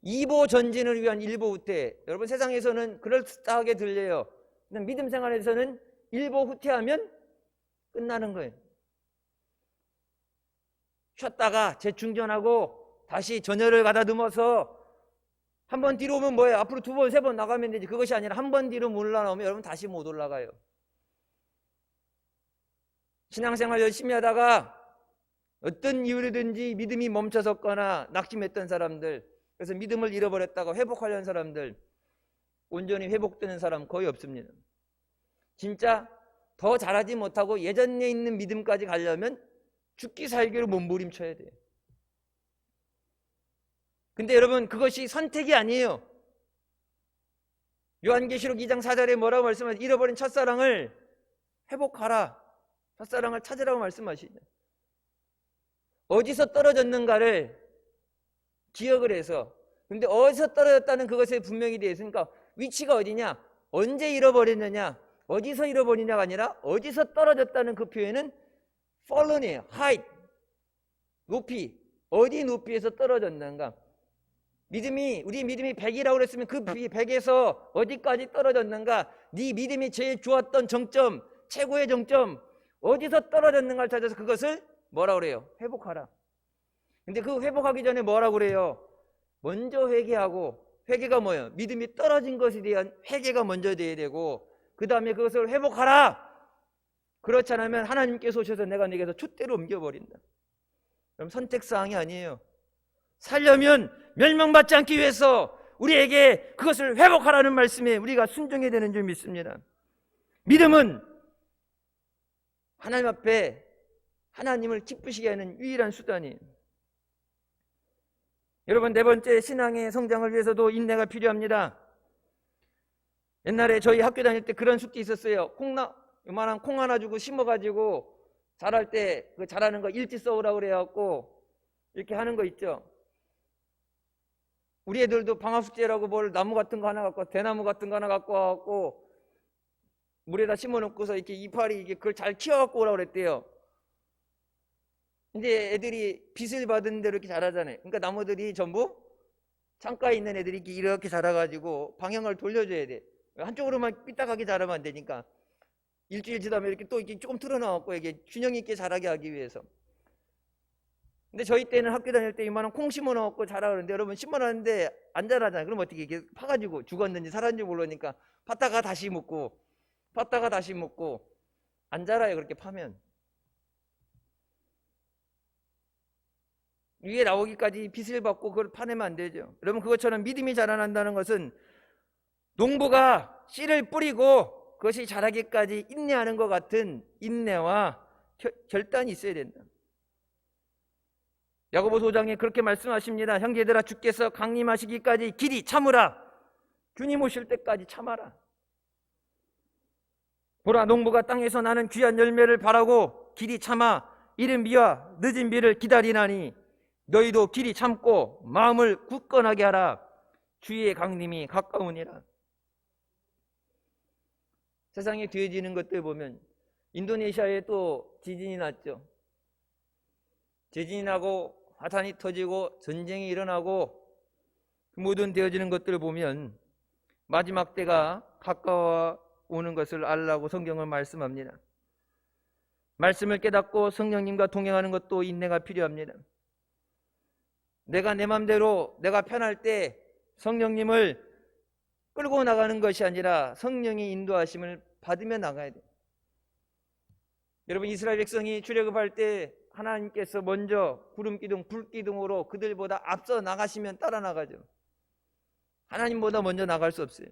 이보 전진을 위한 일보 후퇴. 여러분 세상에서는 그럴싸하게 들려요. 근데 믿음 생활에서는 일보 후퇴하면 끝나는 거예요. 쉬었다가 재충전하고 다시 전열을 가다듬어서 한 번 뒤로 오면 뭐예요? 앞으로 두 번, 세 번 나가면 되지. 그것이 아니라 한 번 뒤로 올라오면 여러분 다시 못 올라가요. 신앙생활 열심히 하다가 어떤 이유로든지 믿음이 멈춰섰거나 낙심했던 사람들, 그래서 믿음을 잃어버렸다가 회복하려는 사람들, 온전히 회복되는 사람 거의 없습니다. 진짜 더 잘하지 못하고 예전에 있는 믿음까지 가려면 죽기 살기로 몸부림쳐야 돼요. 근데 여러분 그것이 선택이 아니에요. 요한계시록 2장 4절에 뭐라고 말씀하시죠? 잃어버린 첫사랑을 회복하라, 첫사랑을 찾으라고 말씀하시죠. 어디서 떨어졌는가를 기억을 해서, 근데 어디서 떨어졌다는 그것에 분명히 되어 있으니까 위치가 어디냐, 언제 잃어버렸느냐, 어디서 잃어버리냐가 아니라 어디서 떨어졌다는 그 표현은 fallen이에요. height, 높이, 어디 높이에서 떨어졌는가. 우리 믿음이 100이라고 그랬으면 그 100에서 어디까지 떨어졌는가, 네 믿음이 제일 좋았던 정점, 최고의 정점, 어디서 떨어졌는가를 찾아서 그것을 뭐라고 그래요? 회복하라. 근데 그 회복하기 전에 뭐라고 그래요? 먼저 회개하고, 회개가 뭐예요? 믿음이 떨어진 것에 대한 회개가 먼저 돼야 되고, 그 다음에 그것을 회복하라. 그렇지 않으면 하나님께서 오셔서 내가 네게서 촛대로 옮겨버린다. 그럼 선택사항이 아니에요. 살려면 멸망받지 않기 위해서 우리에게 그것을 회복하라는 말씀에 우리가 순종해야 되는 줄 믿습니다. 믿음은 하나님 앞에 하나님을 기쁘시게 하는 유일한 수단이에요. 여러분 네 번째, 신앙의 성장을 위해서도 인내가 필요합니다. 옛날에 저희 학교 다닐 때 그런 숙제 있었어요. 요만한 콩 하나 주고 심어가지고 자랄 때 그 자라는 거 일지 써오라고 그래갖고 이렇게 하는 거 있죠. 우리 애들도 방학숙제라고 뭘 나무 같은 거 하나 갖고, 대나무 같은 거 하나 갖고 와갖고 물에다 심어놓고서 이렇게 이파리 그걸 잘 키워갖고 오라고 그랬대요. 이제 애들이 빚을 받은 대로 이렇게 자라잖아요. 그러니까 나무들이 전부 창가에 있는 애들이 이렇게 자라가지고 방향을 돌려줘야 돼. 한쪽으로만 삐딱하게 자라면 안 되니까. 일주일 지나면 이렇게 또 이렇게 조금 틀어나왔고 이게 균형 있게 자라게 하기 위해서. 근데 저희 때는 학교 다닐 때 이만한 콩 심어놓고 자라 그러는데 여러분 심어놨는데 안 자라잖아요. 그럼 어떻게 이게 파가지고 죽었는지 살았는지 모르니까 팠다가 다시 묻고 팠다가 다시 묻고 안 자라요. 그렇게 파면. 위에 나오기까지 빚을 받고 그걸 파내면 안 되죠. 여러분 그것처럼 믿음이 자라난다는 것은 농부가 씨를 뿌리고 그것이 자라기까지 인내하는 것 같은 인내와 결단이 있어야 된다. 야고보서 5장에 그렇게 말씀하십니다. 형제들아 주께서 강림하시기까지 길이 참으라. 주님 오실 때까지 참아라. 보라 농부가 땅에서 나는 귀한 열매를 바라고 길이 참아 이른 비와 늦은 비를 기다리나니 너희도 길이 참고 마음을 굳건하게 하라. 주의 강림이 가까우니라. 세상에 뒤어지는 것들 보면 인도네시아에 또 지진이 났죠. 지진이 나고 화산이 터지고 전쟁이 일어나고 모든 되어지는 것들을 보면 마지막 때가 가까워 오는 것을 알라고 성경은 말씀합니다. 말씀을 깨닫고 성령님과 동행하는 것도 인내가 필요합니다. 내가 내 맘대로 내가 편할 때 성령님을 끌고 나가는 것이 아니라 성령의 인도하심을 받으며 나가야 돼요. 여러분 이스라엘 백성이 출애굽할 때 하나님께서 먼저 구름기둥 불기둥으로 그들보다 앞서 나가시면 따라 나가죠. 하나님보다 먼저 나갈 수 없어요.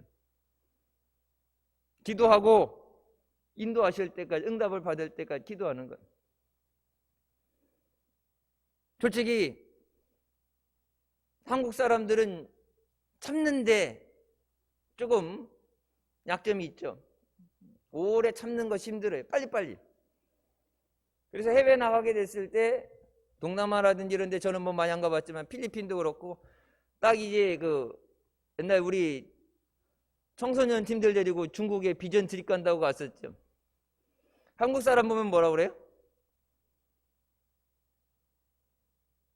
기도하고 인도하실 때까지 응답을 받을 때까지 기도하는 거예요. 솔직히 한국 사람들은 참는데 조금 약점이 있죠. 오래 참는 것이 힘들어요. 빨리빨리. 그래서 해외 나가게 됐을 때 동남아라든지 이런 데 저는 뭐 많이 안 가봤지만 필리핀도 그렇고 딱 이제 그 옛날 우리 청소년 팀들 데리고 중국에 비전 트립 간다고 갔었죠. 한국 사람 보면 뭐라 그래요?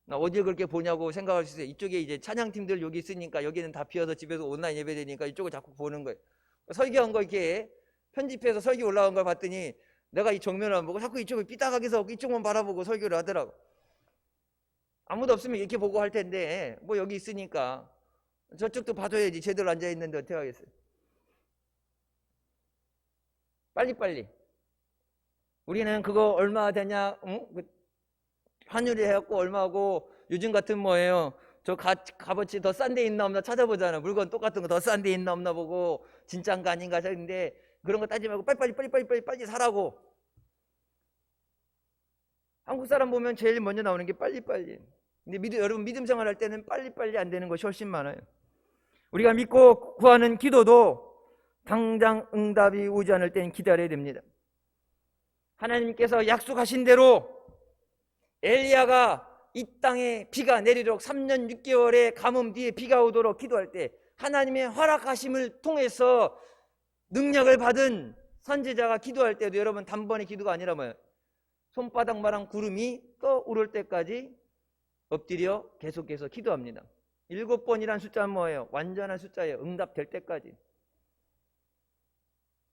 나 어딜 그렇게 보냐고 생각할 수 있어요. 이쪽에 이제 찬양팀들 여기 있으니까 여기는 다 비어서 집에서 온라인 예배 되니까 이쪽을 자꾸 보는 거예요. 설교한 거 이렇게 편집해서 설교 올라온 걸 봤더니 내가 이 정면을 안 보고 자꾸 이쪽을 삐딱하게 서 이쪽만 바라보고 설교를 하더라고. 아무도 없으면 이렇게 보고 할 텐데 뭐 여기 있으니까 저쪽도 봐줘야지. 제대로 앉아있는데 어떻게 하겠어요. 빨리빨리. 우리는 그거 얼마 되냐 환율이 해갖고 얼마고 요즘 같은 뭐예요. 저 값어치 더 싼 데 있나 없나 찾아보잖아. 물건 똑같은 거 더 싼 데 있나 없나 보고 진짜인가 아닌가 하는데 그런 거 따지지 말고 빨리 사라고. 한국 사람 보면 제일 먼저 나오는 게 빨리빨리. 근데 여러분 믿음 생활할 때는 빨리빨리 안 되는 것이 훨씬 많아요. 우리가 믿고 구하는 기도도 당장 응답이 오지 않을 때는 기다려야 됩니다. 하나님께서 약속하신 대로 엘리야가 이 땅에 비가 내리도록 3년 6개월의 가뭄 뒤에 비가 오도록 기도할 때 하나님의 허락하심을 통해서 능력을 받은 선지자가 기도할 때도 여러분 단번에 기도가 아니라 뭐예요? 손바닥만한 구름이 떠오를 때까지 엎드려 계속해서 기도합니다. 7번이란 숫자는 뭐예요? 완전한 숫자예요. 응답될 때까지.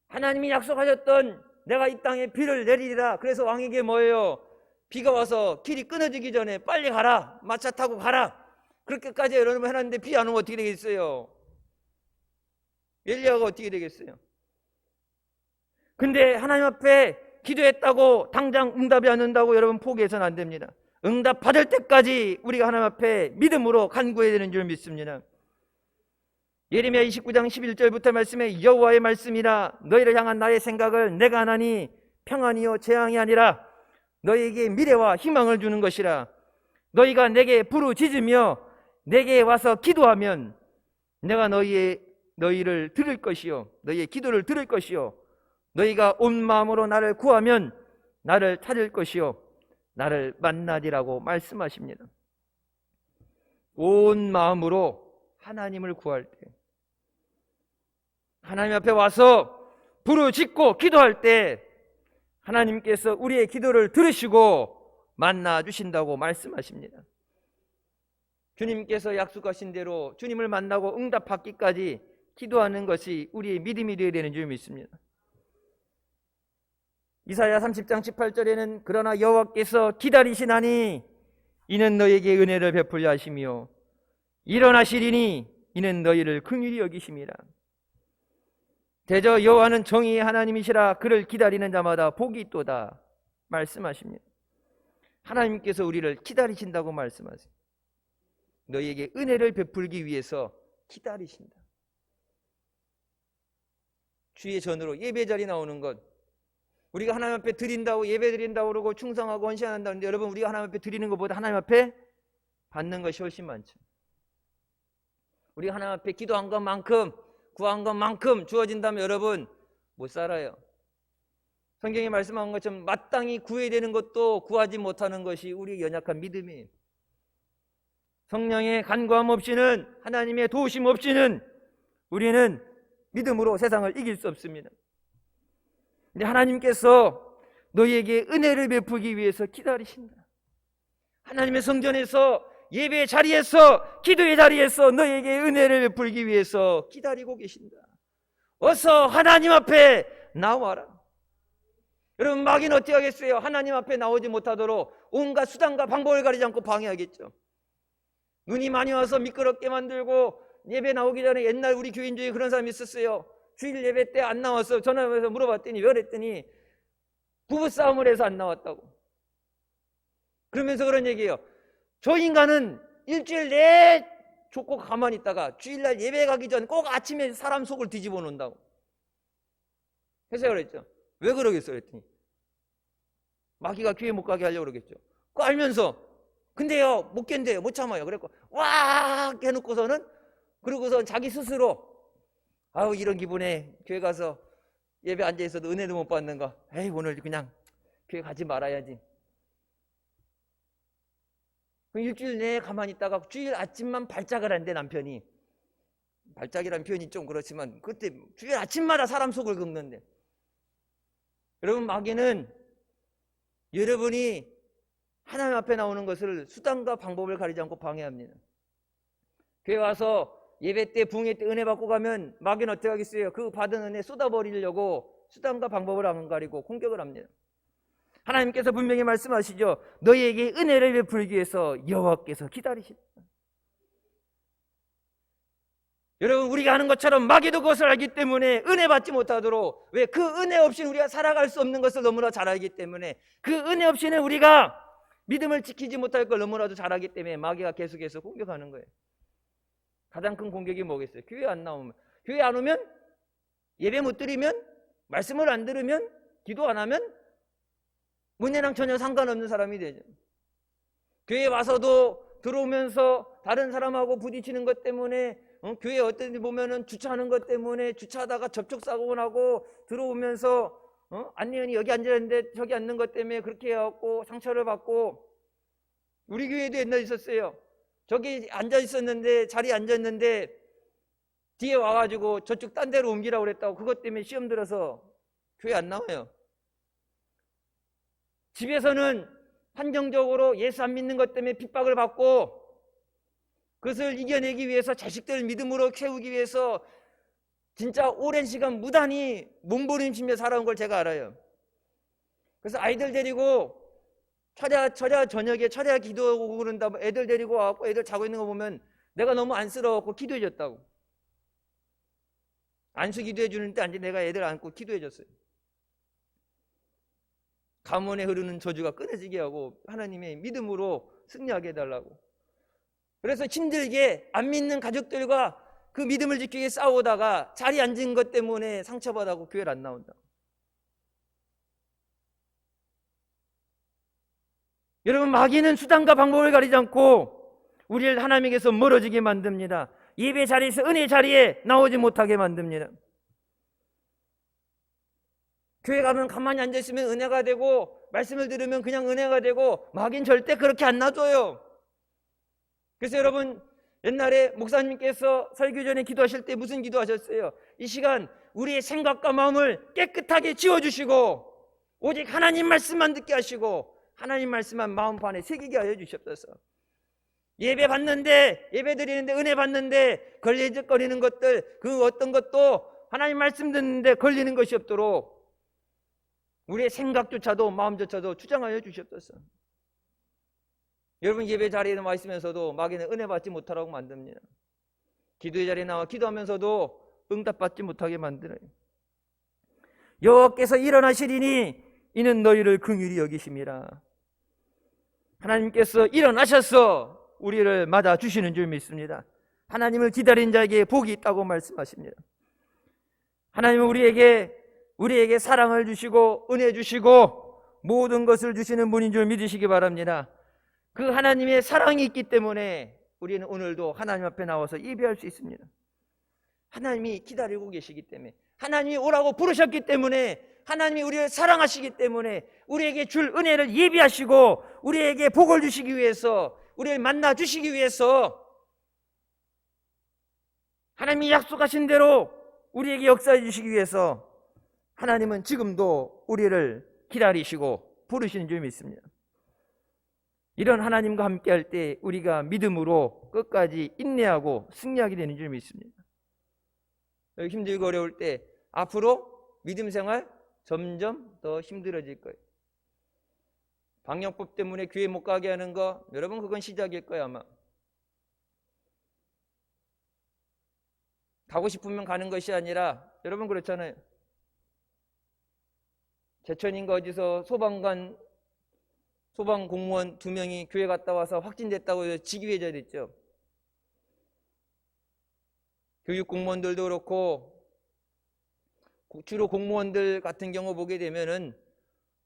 하나님이 약속하셨던 내가 이 땅에 비를 내리리라. 그래서 왕에게 뭐예요? 비가 와서 길이 끊어지기 전에 빨리 가라. 마차 타고 가라. 그렇게까지 여러분 해놨는데 비 안 오면 어떻게 되겠어요? 엘리야가 어떻게 되겠어요? 근데 하나님 앞에 기도했다고 당장 응답이 안 온다고 여러분 포기해서는 안 됩니다. 응답 받을 때까지 우리가 하나님 앞에 믿음으로 간구해야 되는 줄 믿습니다. 예레미야 29장 11절부터 말씀에 여호와의 말씀이라 너희를 향한 나의 생각을 내가 하나니 평안이요 재앙이 아니라 너희에게 미래와 희망을 주는 것이라. 너희가 내게 부르짖으며 내게 와서 기도하면 내가 너희를 들을 것이요 너희의 기도를 들을 것이요 너희가 온 마음으로 나를 구하면 나를 찾을 것이요 나를 만나리라고 말씀하십니다. 온 마음으로 하나님을 구할 때, 하나님 앞에 와서 부르짖고 기도할 때 하나님께서 우리의 기도를 들으시고 만나 주신다고 말씀하십니다. 주님께서 약속하신 대로 주님을 만나고 응답받기까지 기도하는 것이 우리의 믿음이 되어야 되는 줄 믿습니다. 이사야 30장 18절에는 그러나 여호와께서 기다리시나니 이는 너에게 은혜를 베풀려 하시며 일어나시리니 이는 너희를 긍휼히 여기심이라. 대저 여호와는 정의의 하나님이시라. 그를 기다리는 자마다 복이 있도다 말씀하십니다. 하나님께서 우리를 기다리신다고 말씀하세요. 너희에게 은혜를 베풀기 위해서 기다리신다. 주의 전으로 예배 자리 나오는 것, 우리가 하나님 앞에 드린다고 예배 드린다고 그러고 충성하고 헌신한다는데 여러분, 우리가 하나님 앞에 드리는 것보다 하나님 앞에 받는 것이 훨씬 많죠. 우리가 하나님 앞에 기도한 것만큼 구한 것만큼 주어진다면 여러분 못 살아요. 성경에 말씀한 것처럼 마땅히 구해야 되는 것도 구하지 못하는 것이 우리의 연약한 믿음이에요. 성령의 간구함 없이는, 하나님의 도우심 없이는 우리는 믿음으로 세상을 이길 수 없습니다. 근데 하나님께서 너희에게 은혜를 베풀기 위해서 기다리신다. 하나님의 성전에서, 예배의 자리에서, 기도의 자리에서 너희에게 은혜를 베풀기 위해서 기다리고 계신다. 어서 하나님 앞에 나와라. 여러분, 마귀는 어떻게 하겠어요? 하나님 앞에 나오지 못하도록 온갖 수단과 방법을 가리지 않고 방해하겠죠. 눈이 많이 와서 미끄럽게 만들고, 예배 나오기 전에 옛날 우리 교인 중에 그런 사람이 있었어요. 주일 예배 때 안 나왔어. 전화해서 물어봤더니, 왜 그랬더니 부부싸움을 해서 안 나왔다고. 그러면서 그런 얘기예요. 저 인간은 일주일 내내 좋고 가만히 있다가 주일날 예배 가기 전 꼭 아침에 사람 속을 뒤집어 놓는다고. 해서 그랬죠. 왜 그러겠어? 그랬더니 마귀가 교회 못 가게 하려고 그러겠죠. 그거 알면서 근데요 못 견뎌요, 못 참아요. 그랬고 와 해놓고서는, 그러고서 자기 스스로 아우 이런 기분에 교회 가서 예배 앉아있어도 은혜도 못 받는가, 에이 오늘 그냥 교회 가지 말아야지. 일주일 내내 가만히 있다가 주일 아침만 발작을 한대. 남편이, 발작이라는 표현이 좀 그렇지만 그때 주일 아침마다 사람 속을 긁는데, 여러분 마귀는 여러분이 하나님 앞에 나오는 것을 수단과 방법을 가리지 않고 방해합니다. 교회 와서 예배 때 부흥회 때 은혜 받고 가면 마귀는 어떻게 하겠어요? 그 받은 은혜 쏟아버리려고 수단과 방법을 안 가리고 공격을 합니다. 하나님께서 분명히 말씀하시죠. 너희에게 은혜를 베풀기 위해서 여호와께서 기다리신다. 여러분, 우리가 하는 것처럼 마귀도 그것을 알기 때문에 은혜 받지 못하도록, 왜? 그 은혜 없이는 우리가 살아갈 수 없는 것을 너무나 잘 알기 때문에, 그 은혜 없이는 우리가 믿음을 지키지 못할 걸 너무나도 잘 알기 때문에 마귀가 계속해서 공격하는 거예요. 가장 큰 공격이 뭐겠어요? 교회 안 나오면, 교회 안 오면, 예배 못 드리면, 말씀을 안 들으면, 기도 안 하면 은혜랑 전혀 상관없는 사람이 되죠. 교회 와서도 들어오면서 다른 사람하고 부딪히는 것 때문에, 교회 어떤 데 보면은 주차하는 것 때문에 주차하다가 접촉사고 나고, 들어오면서 안내원이 여기 앉았는데 저기 앉는 것 때문에 그렇게 해갖고 상처를 받고. 우리 교회도 옛날에 있었어요. 저기 앉아 있었는데, 자리에 앉았는데 뒤에 와가지고 저쪽 딴 데로 옮기라고 그랬다고. 그것 때문에 시험 들어서 교회 안 나와요. 집에서는 한정적으로 예수 안 믿는 것 때문에 핍박을 받고, 그것을 이겨내기 위해서 자식들을 믿음으로 키우기 위해서 진짜 오랜 시간 무단히 몸부림치며 살아온 걸 제가 알아요. 그래서 아이들 데리고 철야 저녁에 철야 기도하고 그런다, 애들 데리고 와갖고 애들 자고 있는 거 보면 내가 너무 안쓰러웠고 기도해 줬다고. 안수 기도해 주는데 앉아 내가 애들 안고 기도해 줬어요. 가문에 흐르는 저주가 끊어지게 하고 하나님의 믿음으로 승리하게 해달라고. 그래서 힘들게 안 믿는 가족들과 그 믿음을 지키기 위해 싸우다가 자리에 앉은 것 때문에 상처받아고 교회를 안 나온다. 여러분, 마귀는 수단과 방법을 가리지 않고 우리를 하나님에게서 멀어지게 만듭니다. 예배 자리에서 은혜 자리에 나오지 못하게 만듭니다. 교회 가면 가만히 앉아있으면 은혜가 되고, 말씀을 들으면 그냥 은혜가 되고, 마귀는 절대 그렇게 안 놔줘요. 그래서 여러분, 옛날에 목사님께서 설교 전에 기도하실 때 무슨 기도하셨어요? 이 시간 우리의 생각과 마음을 깨끗하게 지워주시고 오직 하나님 말씀만 듣게 하시고 하나님 말씀만 마음판에 새기게 하여 주시옵소서. 예배 받는데, 예배 드리는데, 은혜 받는데 걸리적거리는 것들, 그 어떤 것도 하나님 말씀 듣는데 걸리는 것이 없도록 우리의 생각조차도 마음조차도 주장하여 주시옵소서. 여러분, 예배 자리에 나와 있으면서도 마귀는 은혜 받지 못하라고 만듭니다. 기도의 자리에 나와 기도하면서도 응답받지 못하게 만들어요. 여호와께서 일어나시리니 이는 너희를 긍휼히 여기심이라. 하나님께서 일어나셔서 우리를 맞아주시는 줄 믿습니다. 하나님을 기다린 자에게 복이 있다고 말씀하십니다. 하나님은 우리에게 사랑을 주시고 은혜 주시고 모든 것을 주시는 분인 줄 믿으시기 바랍니다. 그 하나님의 사랑이 있기 때문에 우리는 오늘도 하나님 앞에 나와서 예배할 수 있습니다. 하나님이 기다리고 계시기 때문에, 하나님이 오라고 부르셨기 때문에, 하나님이 우리를 사랑하시기 때문에 우리에게 줄 은혜를 예비하시고 우리에게 복을 주시기 위해서, 우리를 만나 주시기 위해서 하나님이 약속하신 대로 우리에게 역사해 주시기 위해서 하나님은 지금도 우리를 기다리시고 부르시는 줄 믿습니다. 이런 하나님과 함께 할 때 우리가 믿음으로 끝까지 인내하고 승리하게 되는 줄 믿습니다. 힘들고 어려울 때 앞으로 믿음 생활 점점 더 힘들어질 거예요. 방역법 때문에 교회 못 가게 하는 거, 여러분 그건 시작일 거예요. 아마 가고 싶으면 가는 것이 아니라, 여러분 그렇잖아요. 제천인가 어디서 소방 공무원 2명이 교회 갔다 와서 확진됐다고 해서 직위해줘야 됐죠. 교육 공무원들도 그렇고, 주로 공무원들 같은 경우 보게 되면은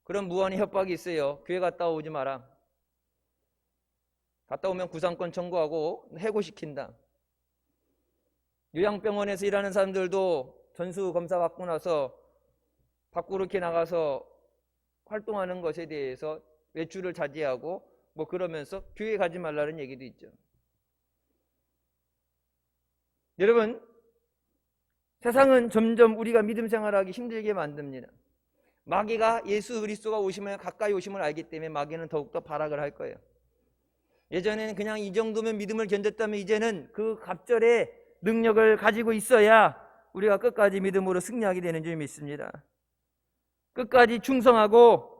그런 무한의 협박이 있어요. 교회 갔다 오지 마라. 갔다 오면 구상권 청구하고 해고시킨다. 요양병원에서 일하는 사람들도 전수 검사 받고 나서 밖으로 이렇게 나가서 활동하는 것에 대해서 외출을 자제하고 뭐 그러면서 교회 가지 말라는 얘기도 있죠. 여러분, 세상은 점점 우리가 믿음 생활하기 힘들게 만듭니다. 마귀가 예수 그리스도가 오시면 가까이 오심을 알기 때문에 마귀는 더욱더 발악을 할 거예요. 예전에는 그냥 이 정도면 믿음을 견뎠다면 이제는 그 갑절의 능력을 가지고 있어야 우리가 끝까지 믿음으로 승리하게 되는 줄 믿습니다. 끝까지 충성하고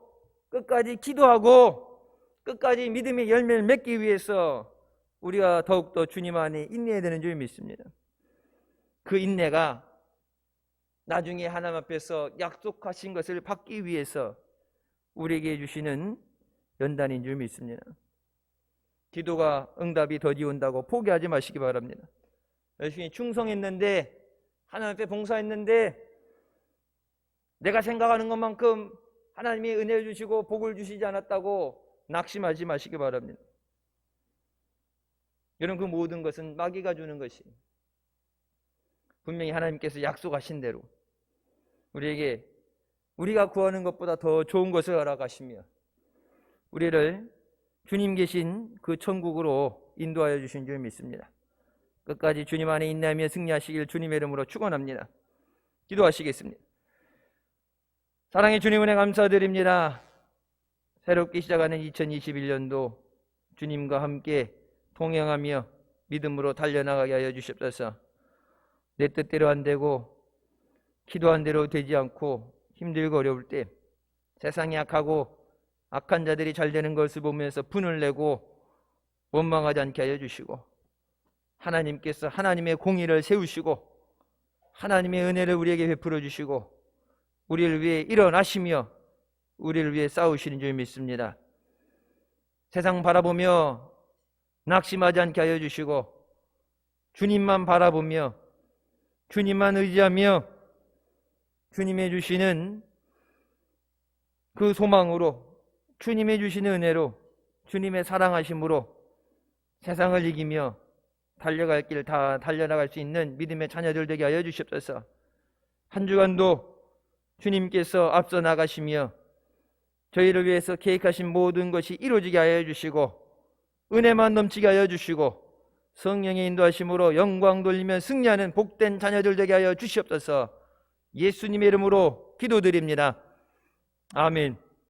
끝까지 기도하고 끝까지 믿음의 열매를 맺기 위해서 우리가 더욱더 주님 안에 인내해야 되는 줄 믿습니다. 그 인내가 나중에 하나님 앞에서 약속하신 것을 받기 위해서 우리에게 주시는 연단인 줄 믿습니다. 기도가 응답이 더디 온다고 포기하지 마시기 바랍니다. 열심히 충성했는데, 하나님 앞에 봉사했는데 내가 생각하는 것만큼 하나님이 은혜를 주시고 복을 주시지 않았다고 낙심하지 마시기 바랍니다. 여러분, 그 모든 것은 마귀가 주는 것이, 분명히 하나님께서 약속하신 대로 우리에게 우리가 구하는 것보다 더 좋은 것을 허락하시며 우리를 주님 계신 그 천국으로 인도하여 주신 줄 믿습니다. 끝까지 주님 안에 인내하며 승리하시길 주님의 이름으로 축원합니다. 기도하시겠습니다. 사랑의 주님, 은혜 감사드립니다. 새롭게 시작하는 2021년도 주님과 함께 동행하며 믿음으로 달려나가게 하여 주시옵소서. 내 뜻대로 안 되고 기도한 대로 되지 않고 힘들고 어려울 때 세상이 악하고 악한 자들이 잘 되는 것을 보면서 분을 내고 원망하지 않게 하여 주시고, 하나님께서 하나님의 공의를 세우시고 하나님의 은혜를 우리에게 베풀어 주시고 우리를 위해 일어나시며 우리를 위해 싸우시는 줄 믿습니다. 세상 바라보며 낙심하지 않게 하여 주시고 주님만 바라보며 주님만 의지하며 주님의 주시는 그 소망으로, 주님의 주시는 은혜로, 주님의 사랑하심으로 세상을 이기며 달려갈 길 다 달려나갈 수 있는 믿음의 자녀들 되게 하여 주시옵소서. 한 주간도 주님께서 앞서 나가시며 저희를 위해서 계획하신 모든 것이 이루어지게 하여 주시고 은혜만 넘치게 하여 주시고 성령의 인도하심으로 영광 돌리며 승리하는 복된 자녀들 되게 하여 주시옵소서. 예수님의 이름으로 기도드립니다. 아멘.